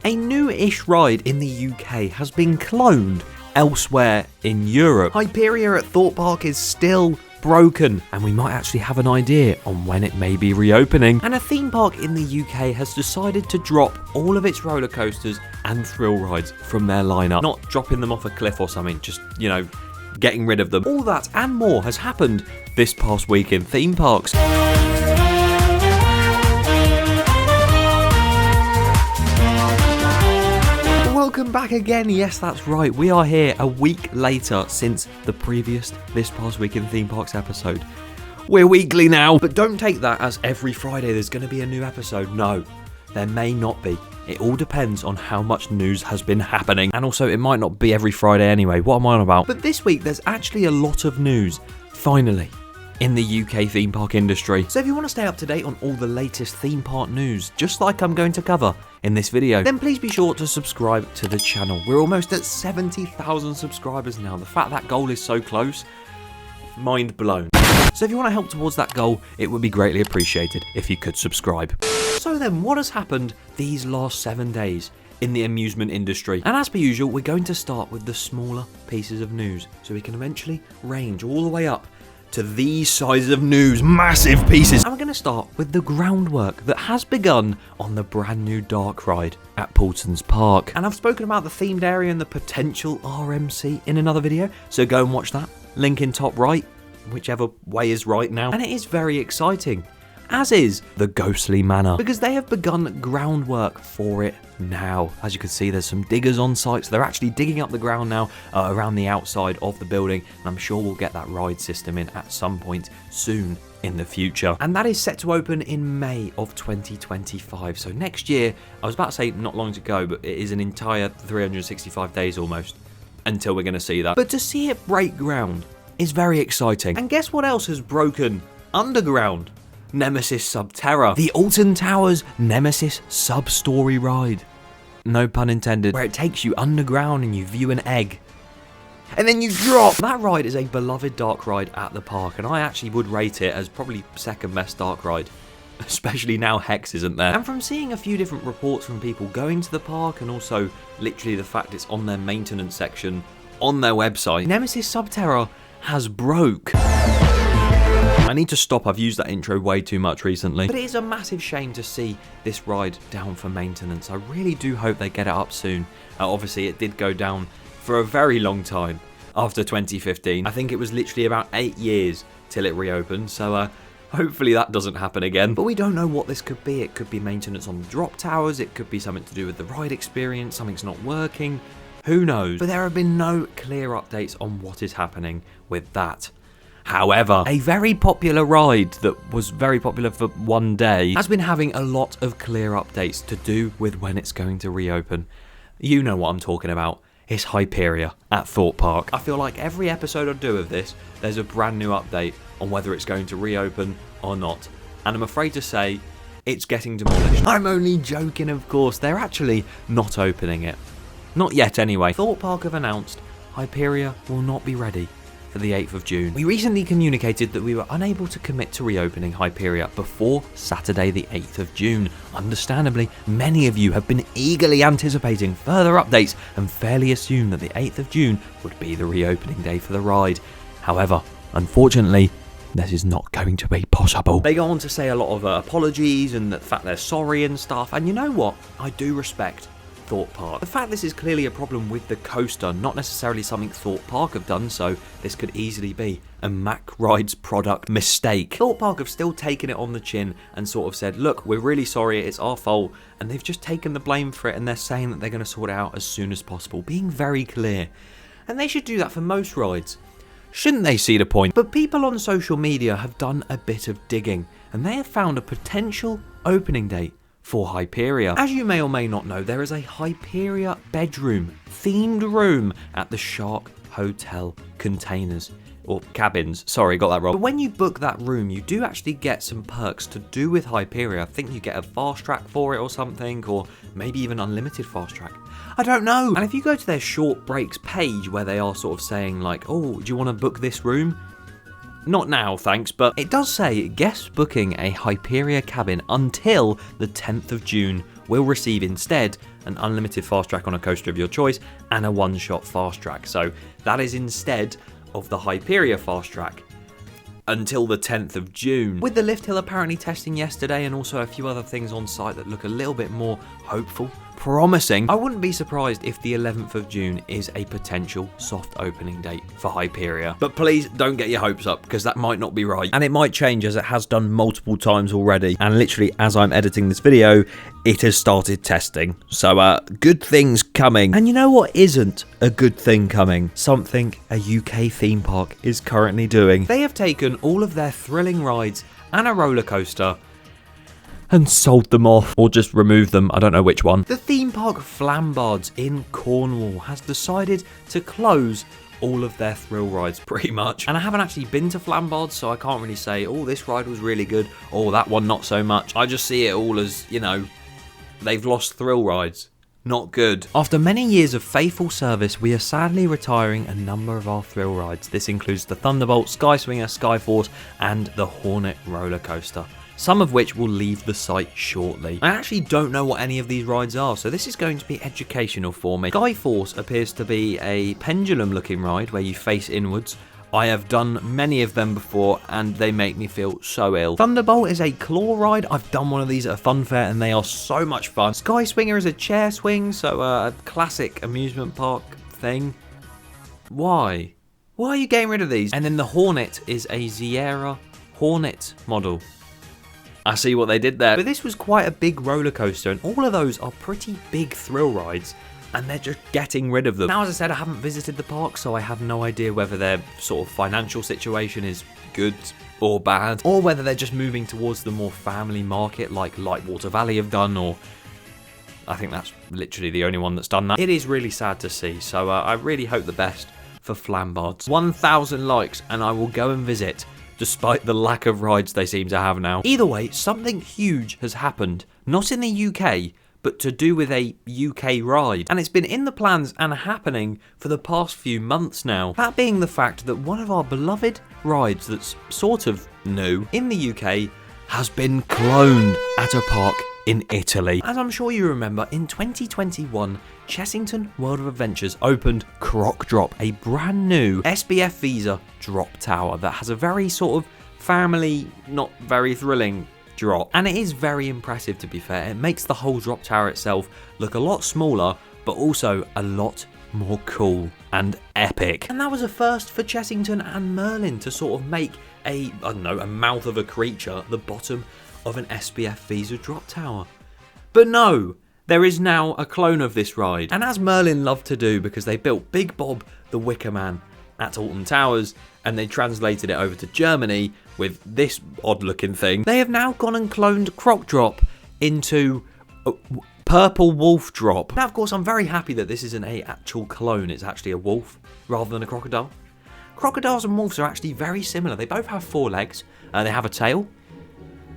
A new-ish ride in the UK has been cloned elsewhere in Europe. Hyperia at Thorpe Park is still broken, and we might actually have an idea on when it may be reopening. And a theme park in the UK has decided to drop all of its roller coasters and thrill rides from their lineup. Not dropping them off a cliff or something, just, getting rid of them. All that and more has happened this past week in theme parks. Welcome back again. Yes, that's right. We are here a week later since the previous This Past Week in Theme Parks episode. We're weekly now, but don't take that as every Friday there's going to be a new episode. No, there may not be. It all depends on how much news has been happening. And also, it might not be every Friday anyway. What am I on about? But this week, there's actually a lot of news, finally, in the UK theme park industry. So if you want to stay up to date on all the latest theme park news, just like I'm going to cover in this video, then please be sure to subscribe to the channel. We're almost at 70,000 subscribers now. The fact that goal is so close, mind blown. So if you want to help towards that goal, it would be greatly appreciated if you could subscribe. So then, what has happened these last 7 days in the amusement industry? And as per usual, we're going to start with the smaller pieces of news, so we can eventually range all the way up to these sizes of news, massive pieces. And we're going to start with the groundwork that has begun on the brand new dark ride at Paulson's Park. And I've spoken about the themed area and the potential RMC in another video, so go and watch that. Link in top right, whichever way is right now. And it is very exciting, as is the Ghostly Manor, because they have begun groundwork for it now. As you can see, there's some diggers on site, so they're actually digging up the ground now around the outside of the building, and I'm sure we'll get that ride system in at some point soon in the future. And that is set to open in May of 2025, so next year. I was about to say not long to go, but it is an entire 365 days almost until we're going to see that. But to see it break ground is very exciting. And guess what else has broken underground? Nemesis Subterra, the Alton Towers Nemesis sub-story ride. No pun intended. Where it takes you underground and you view an egg. And then you drop! That ride is a beloved dark ride at the park, and I actually would rate it as probably second best dark ride. Especially now Hex isn't there. And from seeing a few different reports from people going to the park, and also literally the fact it's on their maintenance section on their website, Nemesis Subterra has broke. I need to stop, I've used that intro way too much recently. But it is a massive shame to see this ride down for maintenance. I really do hope they get it up soon. Obviously it did go down for a very long time after 2015. I think it was literally about 8 years till it reopened, so hopefully that doesn't happen again. But we don't know what this could be. It could be maintenance on the drop towers, it could be something to do with the ride experience, something's not working, who knows? But there have been no clear updates on what is happening with that. However, a very popular ride that was very popular for one day has been having a lot of clear updates to do with when it's going to reopen. You know what I'm talking about. It's Hyperia at Thorpe Park. I feel like every episode I do of this, there's a brand new update on whether it's going to reopen or not. And I'm afraid to say, it's getting demolished. I'm only joking, of course. They're actually not opening it. Not yet anyway. Thorpe Park have announced Hyperia will not be ready for the 8th of June. We recently communicated that we were unable to commit to reopening Hyperia before Saturday the 8th of June. Understandably, many of you have been eagerly anticipating further updates and fairly assumed that the 8th of June would be the reopening day for the ride. However, unfortunately, this is not going to be possible. They go on to say a lot of apologies and the fact they're sorry and stuff, and you know what? I do respect Thorpe Park. The fact this is clearly a problem with the coaster, not necessarily something Thorpe Park have done, so this could easily be a Mack Rides product mistake. Thorpe Park have still taken it on the chin and sort of said, look, we're really sorry, it's our fault, and they've just taken the blame for it, and they're saying that they're going to sort it out as soon as possible, being very clear. And they should do that for most rides. Shouldn't they see the point? But people on social media have done a bit of digging, and they have found a potential opening date for Hyperia. As you may or may not know, there is a Hyperia bedroom, themed room at the Shark Hotel containers. Or cabins, sorry, got that wrong. But when you book that room, you do actually get some perks to do with Hyperia. I think you get a fast track for it or something, or maybe even unlimited fast track. I don't know. And if you go to their short breaks page where they are sort of saying like, oh, do you want to book this room? Not now, thanks, but it does say guest booking a Hyperia cabin until the 10th of June will receive instead an unlimited fast track on a coaster of your choice and a one-shot fast track. So that is instead of the Hyperia fast track until the 10th of June. With the lift hill apparently testing yesterday and also a few other things on site that look a little bit more hopeful, promising, I wouldn't be surprised if the 11th of June is a potential soft opening date for Hyperia. But please don't get your hopes up, because that might not be right. And it might change, as it has done multiple times already. And literally, as I'm editing this video, it has started testing. So, good things coming. And you know what isn't a good thing coming? Something a UK theme park is currently doing. They have taken all of their thrilling rides and a roller coaster and sold them off, or just removed them, I don't know which one. The theme park Flambards in Cornwall has decided to close all of their thrill rides, pretty much. And I haven't actually been to Flambards, so I can't really say, oh, this ride was really good, or that one not so much. I just see it all as, you know, they've lost thrill rides. Not good. After many years of faithful service, we are sadly retiring a number of our thrill rides. This includes the Thunderbolt, Sky Swinger, Skyforce, and the Hornet roller coaster, some of which will leave the site shortly. I actually don't know what any of these rides are, so this is going to be educational for me. Skyforce appears to be a pendulum looking ride where you face inwards. I have done many of them before and they make me feel so ill. Thunderbolt is a claw ride. I've done one of these at a fun fair and they are so much fun. Sky Swinger is a chair swing, so a classic amusement park thing. Why? Why are you getting rid of these? And then the Hornet is a Sierra Hornet model. I see what they did there. But this was quite a big roller coaster, and all of those are pretty big thrill rides, and they're just getting rid of them. Now, as I said, I haven't visited the park, so I have no idea whether their sort of financial situation is good or bad, or whether they're just moving towards the more family market like Lightwater Valley have done, or I think that's literally the only one that's done that. It is really sad to see, so I really hope the best for Flambards. 1,000 likes and I will go and visit, despite the lack of rides they seem to have now. Either way, something huge has happened. Not in the UK, but to do with a UK ride. And it's been in the plans and happening for the past few months now. That being the fact that one of our beloved rides that's sort of new in the UK has been cloned at a park in Italy. As I'm sure you remember, in 2021, Chessington World of Adventures opened Croc Drop, a brand new SBF Visa drop tower that has a very sort of family, not very thrilling drop. And it is very impressive, to be fair. It makes the whole drop tower itself look a lot smaller, but also a lot more cool and epic. And that was a first for Chessington and Merlin to sort of make a, I don't know, a mouth of a creature at the bottom of an SBF Visa drop tower. But no, there is now a clone of this ride. And as Merlin loved to do, because they built Big Bob the Wicker Man at Alton Towers, and they translated it over to Germany with this odd looking thing, they have now gone and cloned Croc Drop into Purple Wolf Drop. Now, of course, I'm very happy that this isn't an actual clone, it's actually a wolf rather than a crocodile. Crocodiles and wolves are actually very similar. They both have 4 legs, they have a tail,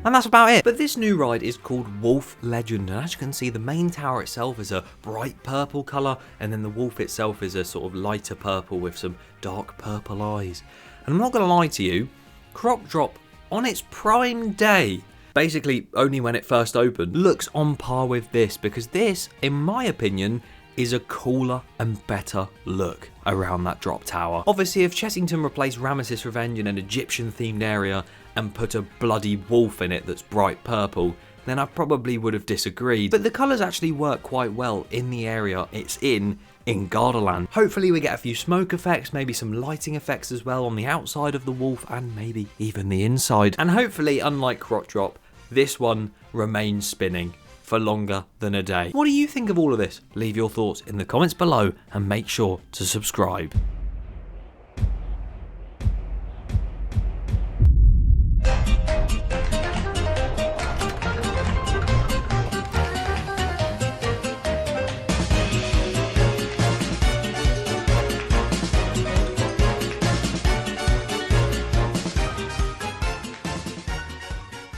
and that's about it. But this new ride is called Wolf Legend, and as you can see, the main tower itself is a bright purple colour, and then the wolf itself is a sort of lighter purple with some dark purple eyes. And I'm not going to lie to you, Croc Drop, on its prime day, basically only when it first opened, looks on par with this, because this, in my opinion, is a cooler and better look around that drop tower. Obviously, if Chessington replaced Ramesses Revenge in an Egyptian themed area and put a bloody wolf in it that's bright purple, then I probably would have disagreed. But the colours actually work quite well in the area it's in Gardaland. Hopefully we get a few smoke effects, maybe some lighting effects as well on the outside of the wolf, and maybe even the inside. And hopefully, unlike Croc Drop, this one remains spinning for longer than a day. What do you think of all of this? Leave your thoughts in the comments below and make sure to subscribe.